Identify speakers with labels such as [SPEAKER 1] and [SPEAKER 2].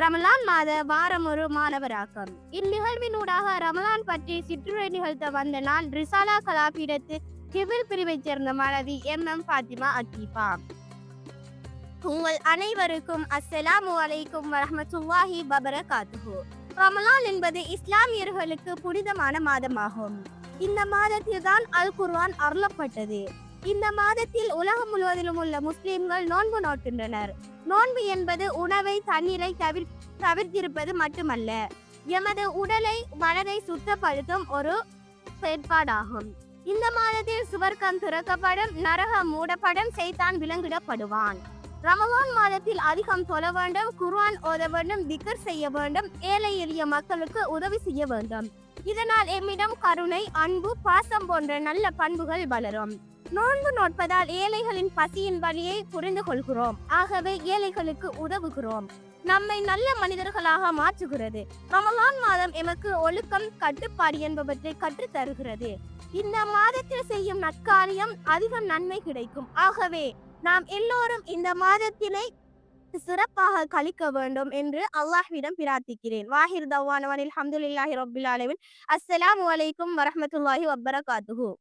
[SPEAKER 1] ரமலான் மாத வாரம் ஒரு மாணவராக்கம். இந்நிகழ்வினூடாக ரமலான் பற்றி சிற்றுரை நிகழ்த்த வந்த நான் ரிசாலா கலாபீடத்து ஹிபில் பிரிவைச் சேர்ந்த மாணவி ஃபாத்திமா அக்கீபா. உங்கள் அனைவருக்கும் அஸ்ஸலாமு அலைக்கும் வரஹ்மத்துல்லாஹி வபரகாத்துஹு. ரமலான் என்பது இஸ்லாமியர்களுக்கு புனிதமான மாதமாகும். இந்த மாதத்தில் தான் அல் குர்ஆன் அருளப்பட்டது. இந்த மாதத்தில் உலகம் முழுவதிலும் உள்ள முஸ்லிம்கள் நோன்பு நோக்கின்றனர். நோன்பு என்பது உணவை தண்ணீரை தவிர்த்திருப்பது மட்டுமல்ல, எமது உடலை மனதை சுத்தப்படுத்தும் ஒரு செயற்பாடாகும். இந்த மாதத்தில் சுவர்க்கம் திறக்கப்படும், நரகம் மூடப்படும், சைத்தான் விலங்கிடப்படுவான். ரமலான் மாதத்தில் அதிகம் தொழ வேண்டும், குர்ஆன் ஓத வேண்டும், திக்ர் செய்ய வேண்டும், ஏழை எளிய மக்களுக்கு உதவி செய்ய வேண்டும். இதனால் எம்மிடம் கருணை, அன்பு, பாசம் போன்ற நல்ல பண்புகள் வளரும். நோன்பு நோட்பதால் ஏழைகளின் பசியின் வழியை புரிந்து கொள்கிறோம். ஆகவே ஏழைகளுக்கு உதவுகிறோம். நம்மை நல்ல மனிதர்களாக மாற்றுகிறது. ரமலான் மாதம் எமக்கு ஒழுக்கம், கட்டுப்பாடு என்பவற்றை கற்றுத் தருகிறது. இந்த மாதத்தில் செய்யும் நற்காரியம் அதிகம் நன்மை கிடைக்கும். ஆகவே நாம் எல்லோரும் இந்த மாதத்தினை சிறப்பாக கழிக்க வேண்டும் என்று அல்லாஹ்விடம் பிரார்த்திக்கிறேன். வாஹிர் தவானவனில் அல்ஹம்துலில்லாஹி ரப்பில் ஆலமீன். அஸ்ஸலாமு அலைக்கும் வரஹ்மத்துல்லாஹி வபரகாத்துஹு.